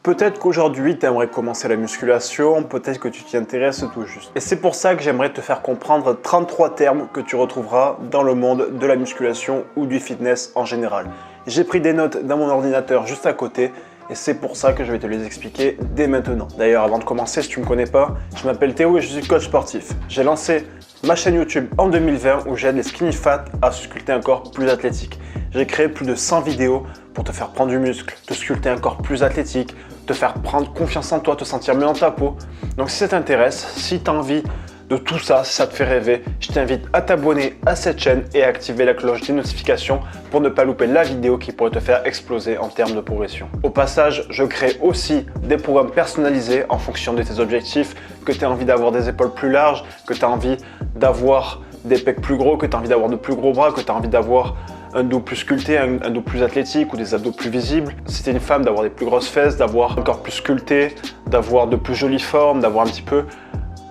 Peut-être qu'aujourd'hui, tu aimerais commencer la musculation, peut-être que tu t'y intéresses tout juste. Et c'est pour ça que j'aimerais te faire comprendre 33 termes que tu retrouveras dans le monde de la musculation ou du fitness en général. J'ai pris des notes dans mon ordinateur juste à côté et c'est pour ça que je vais te les expliquer dès maintenant. D'ailleurs, avant de commencer, si tu ne me connais pas, je m'appelle Théo et je suis coach sportif. J'ai lancé ma chaîne YouTube en 2020 où j'aide les skinny fat à sculpter un corps plus athlétique. J'ai créé plus de 100 vidéos pour te faire prendre du muscle, te sculpter un corps plus athlétique, te faire prendre confiance en toi, te sentir mieux dans ta peau. Donc si ça t'intéresse, si tu as envie de tout ça, si ça te fait rêver, je t'invite à t'abonner à cette chaîne et à activer la cloche des notifications pour ne pas louper la vidéo qui pourrait te faire exploser en termes de progression. Au passage, je crée aussi des programmes personnalisés en fonction de tes objectifs, que tu as envie d'avoir des épaules plus larges, que tu as envie d'avoir des pecs plus gros, que tu as envie d'avoir de plus gros bras, que tu as envie d'avoir un dos plus sculpté, un dos plus athlétique ou des abdos plus visibles. Si tu es une femme, d'avoir des plus grosses fesses, d'avoir un corps plus sculpté, d'avoir de plus jolies formes, d'avoir un petit peu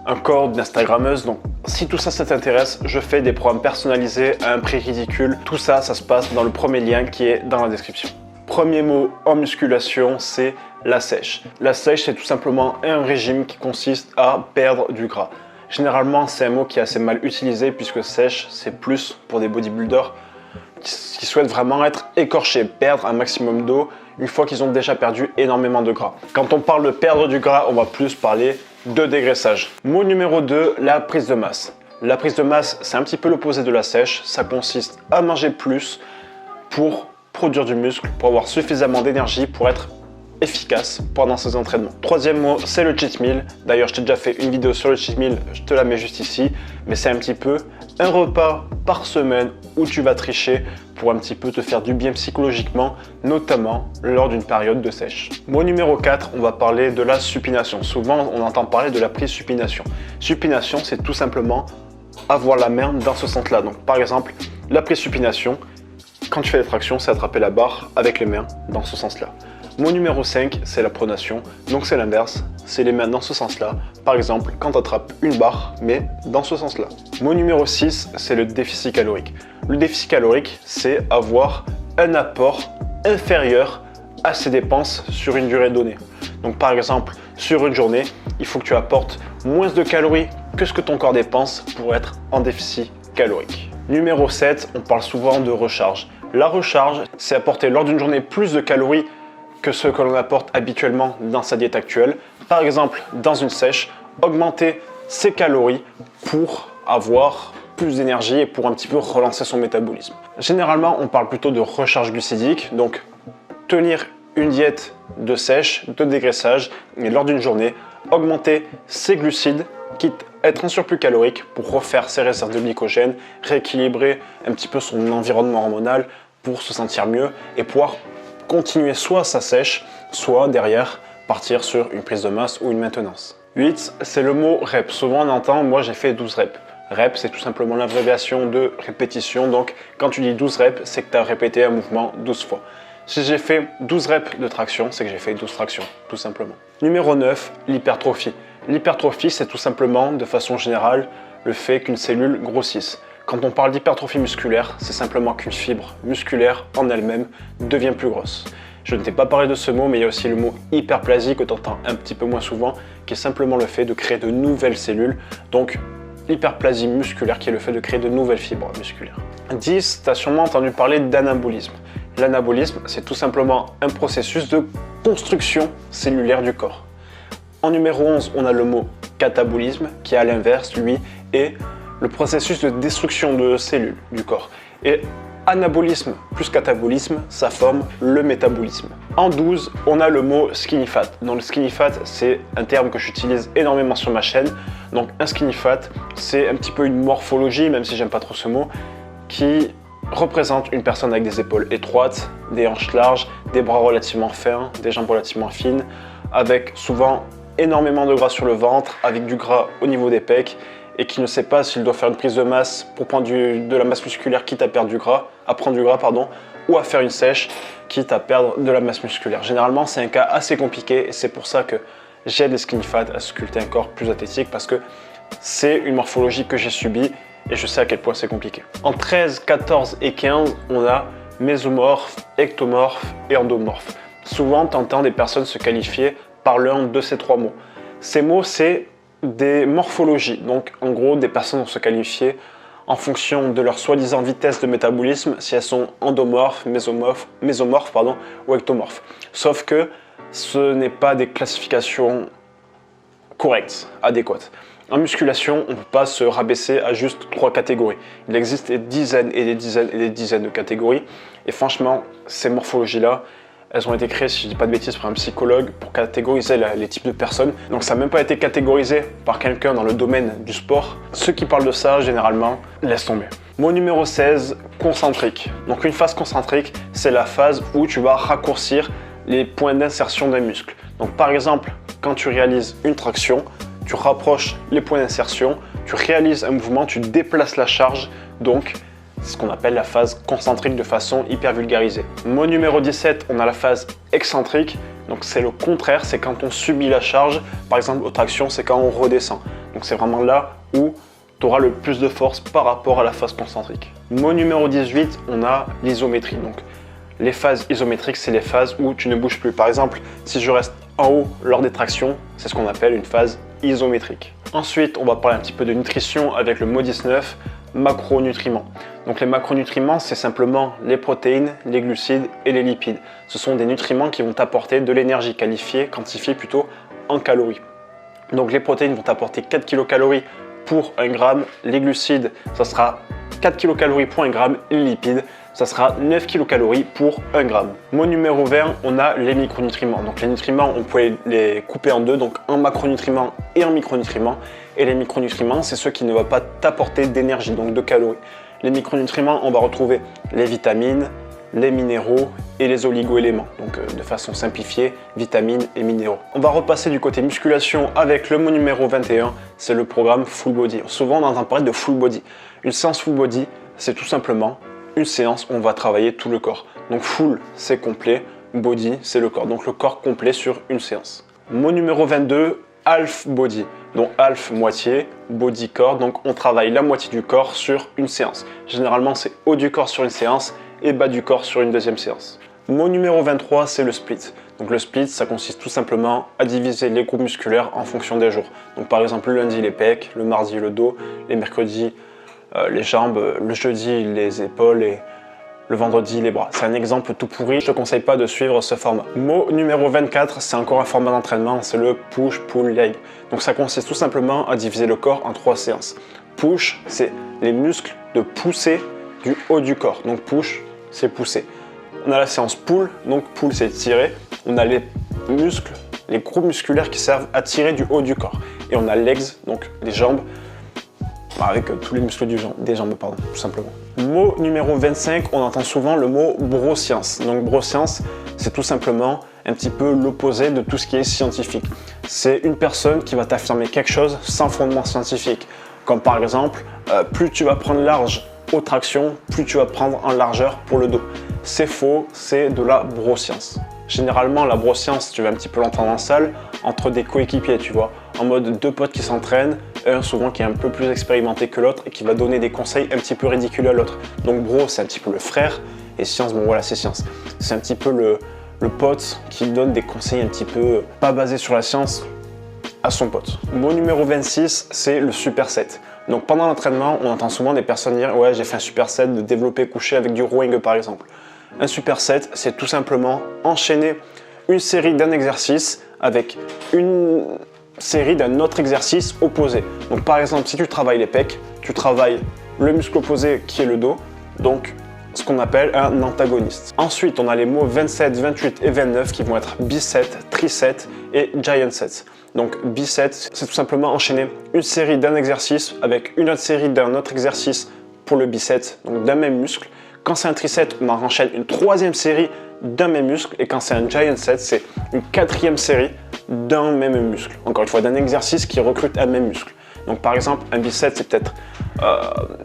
un corps d'une Instagrammeuse. Donc si tout ça, ça t'intéresse, je fais des programmes personnalisés à un prix ridicule. Tout ça, ça se passe dans le premier lien qui est dans la description. Premier mot en musculation, c'est la sèche. La sèche, c'est tout simplement un régime qui consiste à perdre du gras. Généralement, c'est un mot qui est assez mal utilisé puisque sèche, c'est plus pour des bodybuilders qui souhaitent vraiment être écorchés, perdre un maximum d'eau une fois qu'ils ont déjà perdu énormément de gras. Quand on parle de perdre du gras, on va plus parler de dégraissage. Mot numéro 2, la prise de masse. La prise de masse, c'est un petit peu l'opposé de la sèche. Ça consiste à manger plus pour produire du muscle, pour avoir suffisamment d'énergie pour être efficace pendant ses entraînements. Troisième mot, c'est le cheat meal. D'ailleurs, je t'ai déjà fait une vidéo sur le cheat meal, je te la mets juste ici. Mais c'est un petit peu un repas par semaine où tu vas tricher pour un petit peu te faire du bien psychologiquement, notamment lors d'une période de sèche. Mot numéro 4, on va parler de la supination. Souvent, on entend parler de la prise supination. Supination, c'est tout simplement avoir la main dans ce sens-là. Donc, par exemple, la prise supination, quand tu fais les tractions, c'est attraper la barre avec les mains dans ce sens-là. Mot numéro 5, c'est la pronation, donc c'est l'inverse, c'est les mains dans ce sens-là. Par exemple, quand tu attrapes une barre, mais dans ce sens-là. Mot numéro 6, c'est le déficit calorique. Le déficit calorique, c'est avoir un apport inférieur à ses dépenses sur une durée donnée. Donc par exemple, sur une journée, il faut que tu apportes moins de calories que ce que ton corps dépense pour être en déficit calorique. Numéro 7, on parle souvent de recharge. La recharge, c'est apporter lors d'une journée plus de calories que ce que l'on apporte habituellement dans sa diète actuelle. Par exemple, dans une sèche, augmenter ses calories pour avoir plus d'énergie et pour un petit peu relancer son métabolisme. Généralement, on parle plutôt de recharge glucidique, donc tenir une diète de sèche, de dégraissage, et lors d'une journée, augmenter ses glucides, quitte à être en surplus calorique pour refaire ses réserves de glycogène, rééquilibrer un petit peu son environnement hormonal pour se sentir mieux et pouvoir continuer soit sa sèche, soit derrière partir sur une prise de masse ou une maintenance. 8, c'est le mot rep. Souvent on entend, moi j'ai fait 12 reps. Rep, c'est tout simplement l'abréviation de répétition. Donc quand tu dis 12 reps, c'est que tu as répété un mouvement 12 fois. Si j'ai fait 12 reps de traction, c'est que j'ai fait 12 tractions, tout simplement. Numéro 9, l'hypertrophie. L'hypertrophie, c'est tout simplement, de façon générale, le fait qu'une cellule grossisse. Quand on parle d'hypertrophie musculaire, c'est simplement qu'une fibre musculaire en elle-même devient plus grosse. Je ne t'ai pas parlé de ce mot, mais il y a aussi le mot hyperplasie que tu entends un petit peu moins souvent, qui est simplement le fait de créer de nouvelles cellules. Donc, l'hyperplasie musculaire qui est le fait de créer de nouvelles fibres musculaires. 10, tu as sûrement entendu parler d'anabolisme. L'anabolisme, c'est tout simplement un processus de construction cellulaire du corps. En numéro 11, on a le mot catabolisme, qui à l'inverse, lui, est le processus de destruction de cellules du corps. Et anabolisme plus catabolisme, ça forme le métabolisme. En 12, on a le mot skinny fat. Donc le skinny fat, c'est un terme que j'utilise énormément sur ma chaîne. Donc un skinny fat, c'est un petit peu une morphologie, même si j'aime pas trop ce mot, qui représente une personne avec des épaules étroites, des hanches larges, des bras relativement fins, des jambes relativement fines, avec souvent énormément de gras sur le ventre, avec du gras au niveau des pecs, et qui ne sait pas s'il doit faire une prise de masse pour prendre de la masse musculaire, quitte à perdre du gras, ou à faire une sèche, quitte à perdre de la masse musculaire. Généralement, c'est un cas assez compliqué et c'est pour ça que j'aide les skinny fat à sculpter un corps plus athlétique parce que c'est une morphologie que j'ai subie et je sais à quel point c'est compliqué. En 13, 14 et 15, on a mésomorphe, ectomorphe et endomorphe. Souvent, tu entends des personnes se qualifier par l'un de ces 3 mots. Ces mots, c'est des morphologies. Donc, en gros, des personnes vont se qualifier en fonction de leur soi-disant vitesse de métabolisme, si elles sont endomorphes, mésomorphes ou ectomorphes. Sauf que ce n'est pas des classifications correctes, adéquates. En musculation, on ne peut pas se rabaisser à juste 3 catégories. Il existe des dizaines et des dizaines et des dizaines de catégories. Et franchement, ces morphologies-là, elles ont été créées, si je ne dis pas de bêtises, par un psychologue pour catégoriser les types de personnes. Donc ça n'a même pas été catégorisé par quelqu'un dans le domaine du sport. Ceux qui parlent de ça, généralement, laissent tomber. Mot numéro 16, concentrique. Donc une phase concentrique, c'est la phase où tu vas raccourcir les points d'insertion d'un muscle. Donc par exemple, quand tu réalises une traction, tu rapproches les points d'insertion, tu réalises un mouvement, tu déplaces la charge, donc c'est ce qu'on appelle la phase concentrique de façon hyper vulgarisée. Mot numéro 17, on a la phase excentrique, donc c'est le contraire, c'est quand on subit la charge, par exemple aux tractions, c'est quand on redescend. Donc c'est vraiment là où tu auras le plus de force par rapport à la phase concentrique. Mot numéro 18, on a l'isométrie. Donc les phases isométriques, c'est les phases où tu ne bouges plus. Par exemple, si je reste en haut lors des tractions, c'est ce qu'on appelle une phase isométrique. Ensuite, on va parler un petit peu de nutrition avec le mot 19, macronutriments. Donc les macronutriments, c'est simplement les protéines, les glucides et les lipides. Ce sont des nutriments qui vont t'apporter de l'énergie quantifiée plutôt en calories. Donc les protéines vont t'apporter 4 kilocalories pour 1 gramme, les glucides, ça sera 4 kilocalories pour 1 gramme, et les lipides, ça sera 9 kilocalories pour 1 gramme. Mot numéro 20, on a les micronutriments. Donc les nutriments, on peut les couper en deux, donc en macronutriments et en micronutriments. Et les micronutriments, c'est ceux qui ne vont pas t'apporter d'énergie, donc de calories. Les micronutriments, on va retrouver les vitamines, les minéraux et les oligo-éléments. Donc de façon simplifiée, vitamines et minéraux. On va repasser du côté musculation avec le mot numéro 21, c'est le programme Full Body. Souvent on entend parler de Full Body. Une séance Full Body, c'est tout simplement une séance où on va travailler tout le corps. Donc full, c'est complet, body, c'est le corps. Donc le corps complet sur une séance. Mot numéro 22, half body. Donc half, moitié, body, corps. Donc on travaille la moitié du corps sur une séance. Généralement, c'est haut du corps sur une séance et bas du corps sur une deuxième séance. Mot numéro 23, c'est le split. Donc le split, ça consiste tout simplement à diviser les groupes musculaires en fonction des jours. Donc par exemple, le lundi, les pecs, le mardi, le dos, les mercredis, les jambes, le jeudi, les épaules et le vendredi, les bras. C'est un exemple tout pourri, je ne te conseille pas de suivre ce format. Mot numéro 24, c'est encore un format d'entraînement, c'est le push-pull-leg. Donc ça consiste tout simplement à diviser le corps en 3 séances. Push, c'est les muscles de pousser du haut du corps. Donc push, c'est pousser. On a la séance pull, donc pull c'est tirer. On a les muscles, les groupes musculaires qui servent à tirer du haut du corps. Et on a legs, donc les jambes, avec tous les muscles des jambes, tout simplement. Mot numéro 25, on entend souvent le mot broscience. Donc broscience, c'est tout simplement un petit peu l'opposé de tout ce qui est scientifique. C'est une personne qui va t'affirmer quelque chose sans fondement scientifique. Comme par exemple, plus tu vas prendre large aux tractions, plus tu vas prendre en largeur pour le dos. C'est faux, c'est de la broscience. Généralement, la broscience, tu vas un petit peu l'entendre en salle, entre des coéquipiers, tu vois, en mode 2 potes qui s'entraînent, un souvent qui est un peu plus expérimenté que l'autre et qui va donner des conseils un petit peu ridicules à l'autre. Donc bro, c'est un petit peu le frère, et science, bon voilà, c'est science. C'est un petit peu le pote qui donne des conseils un petit peu pas basés sur la science à son pote. Mot numéro 26, c'est le superset. Donc pendant l'entraînement, on entend souvent des personnes dire « Ouais, j'ai fait un superset de développé couché avec du rowing par exemple ». Un superset, c'est tout simplement enchaîner une série d'un exercice avec une série d'un autre exercice opposé. Donc par exemple, si tu travailles les pecs, tu travailles le muscle opposé qui est le dos, donc ce qu'on appelle un antagoniste. Ensuite, on a les mots 27, 28 et 29 qui vont être biceps, triceps et giant sets. Donc biceps, c'est tout simplement enchaîner une série d'un exercice avec une autre série d'un autre exercice pour le biceps, donc d'un même muscle. Quand c'est un triceps, on en enchaîne une 3e série d'un même muscle. Et quand c'est un giant set, c'est une 4e série d'un même muscle. Encore une fois, d'un exercice qui recrute un même muscle. Donc par exemple, un biceps, c'est peut-être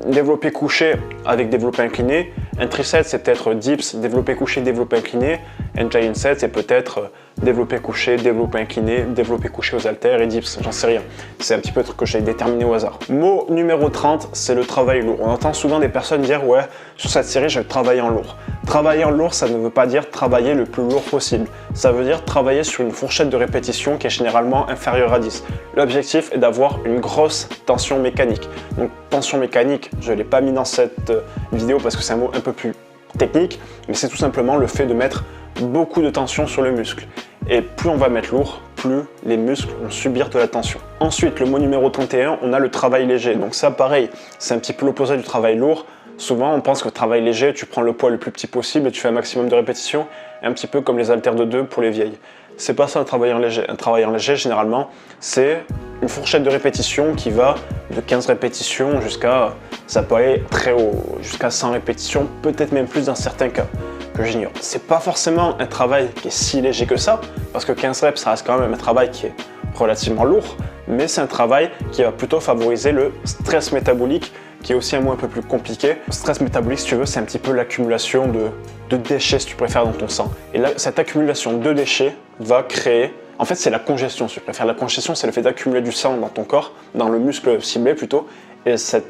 développé couché avec développé incliné. Un triceps, c'est peut-être dips, développé couché, développé incliné. Un giant set, c'est peut-être développé couché, développé incliné, développé couché aux haltères et dips, j'en sais rien. C'est un petit peu le truc que j'ai déterminé au hasard. Mot numéro 30, c'est le travail lourd. On entend souvent des personnes dire ouais, sur cette série, je vais travailler en lourd. Travailler en lourd, ça ne veut pas dire travailler le plus lourd possible. Ça veut dire travailler sur une fourchette de répétition qui est généralement inférieure à 10. L'objectif est d'avoir une grosse tension mécanique. Donc tension mécanique, je ne l'ai pas mis dans cette vidéo parce que c'est un mot un peu plus technique, mais c'est tout simplement le fait de mettre beaucoup de tension sur le muscle. Et plus on va mettre lourd, plus les muscles vont subir de la tension. Ensuite, le mot numéro 31, on a le travail léger. Donc ça, pareil, c'est un petit peu l'opposé du travail lourd. Souvent, on pense que le travail léger, tu prends le poids le plus petit possible et tu fais un maximum de répétitions, un petit peu comme les haltères de 2 pour les vieilles. C'est pas ça un travailleur léger. Un travailleur léger, généralement, c'est une fourchette de répétition qui va de 15 répétitions jusqu'à, ça peut aller très haut, jusqu'à 100 répétitions, peut-être même plus dans certains cas, que j'ignore. C'est pas forcément un travail qui est si léger que ça, parce que 15 reps, ça reste quand même un travail qui est relativement lourd, mais c'est un travail qui va plutôt favoriser le stress métabolique, qui est aussi un mot un peu plus compliqué. Le stress métabolique, si tu veux, c'est un petit peu l'accumulation de déchets, si tu préfères, dans ton sang. Et là, cette accumulation de déchets va créer... En fait, c'est la congestion, si tu préfères. La congestion, c'est le fait d'accumuler du sang dans ton corps, dans le muscle ciblé plutôt, et cette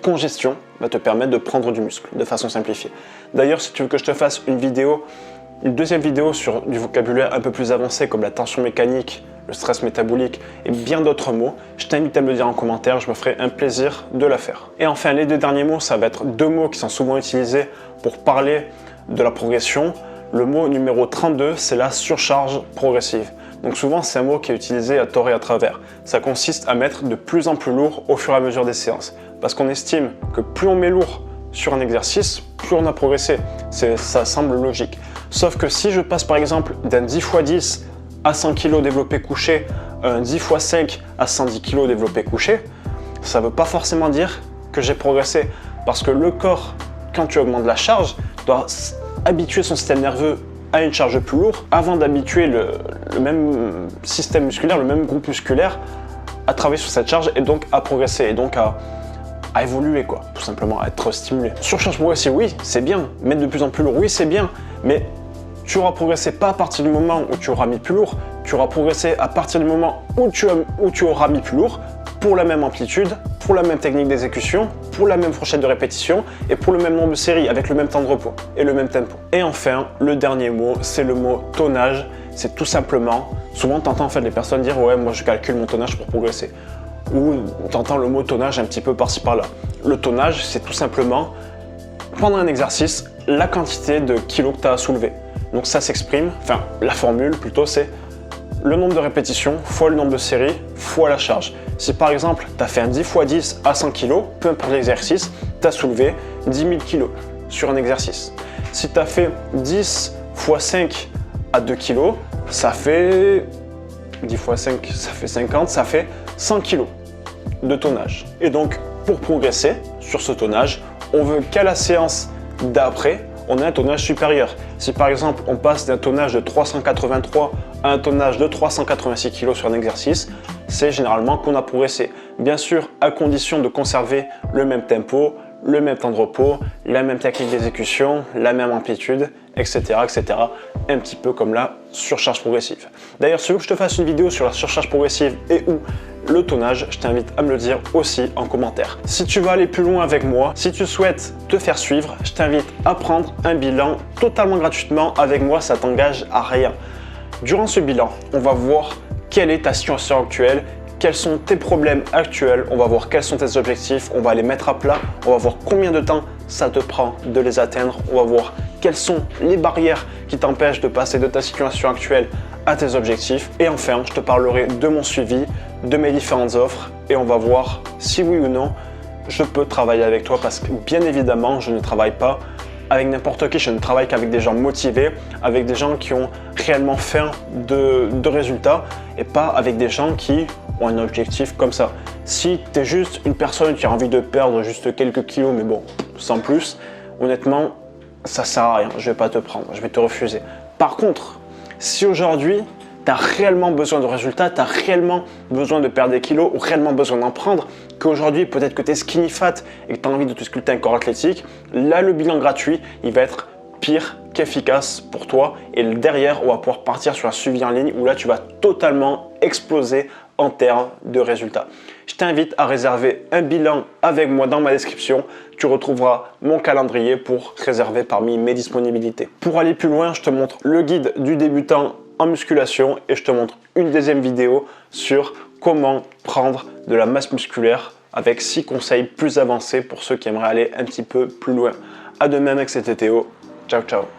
congestion va te permettre de prendre du muscle, de façon simplifiée. D'ailleurs, si tu veux que je te fasse une deuxième vidéo sur du vocabulaire un peu plus avancé, comme la tension mécanique, le stress métabolique et bien d'autres mots, je t'invite à me le dire en commentaire, je me ferai un plaisir de la faire. Et enfin, les deux derniers mots, ça va être deux mots qui sont souvent utilisés pour parler de la progression. Le mot numéro 32, c'est la surcharge progressive. Donc souvent, c'est un mot qui est utilisé à tort et à travers. Ça consiste à mettre de plus en plus lourd au fur et à mesure des séances. Parce qu'on estime que plus on met lourd sur un exercice, plus on a progressé. Ça semble logique. Sauf que si je passe par exemple d'un 10 x 10 à 100 kg développé couché, un 10 x 5 à 110 kg développé couché, ça ne veut pas forcément dire que j'ai progressé. Parce que le corps, quand tu augmentes la charge, doit habituer son système nerveux à une charge plus lourde avant d'habituer le même système musculaire, le même groupe musculaire à travailler sur cette charge et donc à progresser et donc à évoluer, quoi, tout simplement, à être stimulé. Surcharge progressive, oui, c'est bien. Mettre de plus en plus lourd, oui, c'est bien. Mais tu auras progressé pas à partir du moment où tu auras mis plus lourd, tu auras progressé à partir du moment où tu auras mis plus lourd pour la même amplitude, pour la même technique d'exécution, pour la même fourchette de répétition et pour le même nombre de séries avec le même temps de repos et le même tempo. Et enfin, le dernier mot, c'est le mot tonnage. C'est tout simplement, souvent tu entends en fait les personnes dire ouais, moi je calcule mon tonnage pour progresser. Ou tu entends le mot tonnage un petit peu par-ci par-là. Le tonnage, c'est tout simplement, pendant un exercice, la quantité de kilos que tu as à soulever. Donc ça s'exprime, enfin la formule plutôt, c'est le nombre de répétitions fois le nombre de séries fois la charge. Si par exemple, tu as fait un 10 x 10 à 100 kg, peu importe l'exercice, tu as soulevé 10 000 kg sur un exercice. Si tu as fait 10 x 5 à 2 kg, ça fait 10 x 5, ça fait 50, ça fait 100 kg de tonnage. Et donc, pour progresser sur ce tonnage, on veut qu'à la séance d'après, on ait un tonnage supérieur. Si par exemple, on passe d'un tonnage de 383 à un tonnage de 386 kg sur un exercice, c'est généralement qu'on a progressé. Bien sûr, à condition de conserver le même tempo, le même temps de repos, la même technique d'exécution, la même amplitude, etc., etc. Un petit peu comme la surcharge progressive. D'ailleurs, si tu veux que je te fasse une vidéo sur la surcharge progressive et ou le tonnage, je t'invite à me le dire aussi en commentaire. Si tu veux aller plus loin avec moi, si tu souhaites te faire suivre, je t'invite à prendre un bilan totalement gratuitement avec moi, ça t'engage à rien. Durant ce bilan, on va voir quelle est ta situation actuelle, quels sont tes problèmes actuels, on va voir quels sont tes objectifs, on va les mettre à plat, on va voir combien de temps ça te prend de les atteindre, on va voir quelles sont les barrières qui t'empêchent de passer de ta situation actuelle à tes objectifs. Et enfin, je te parlerai de mon suivi, de mes différentes offres et on va voir si oui ou non je peux travailler avec toi parce que bien évidemment, je ne travaille pas avec n'importe qui, je ne travaille qu'avec des gens motivés, avec des gens qui ont réellement faim de résultats et pas avec des gens qui ont un objectif comme ça. Si tu es juste une personne qui a envie de perdre juste quelques kilos, mais bon, sans plus, honnêtement, ça sert à rien, je vais pas te prendre, je vais te refuser. Par contre, si aujourd'hui, tu as réellement besoin de résultats, tu as réellement besoin de perdre des kilos ou réellement besoin d'en prendre, qu'aujourd'hui peut-être que tu es skinny fat et que tu as envie de te sculpter un corps athlétique, là le bilan gratuit, il va être pire qu'efficace pour toi. Et derrière, on va pouvoir partir sur un suivi en ligne où là, tu vas totalement exploser en termes de résultats. Je t'invite à réserver un bilan avec moi dans ma description. Tu retrouveras mon calendrier pour réserver parmi mes disponibilités. Pour aller plus loin, je te montre le guide du débutant en musculation et je te montre une deuxième vidéo sur comment prendre de la masse musculaire avec 6 conseils plus avancés pour ceux qui aimeraient aller un petit peu plus loin. À demain mec, c'était Théo. Ciao ciao.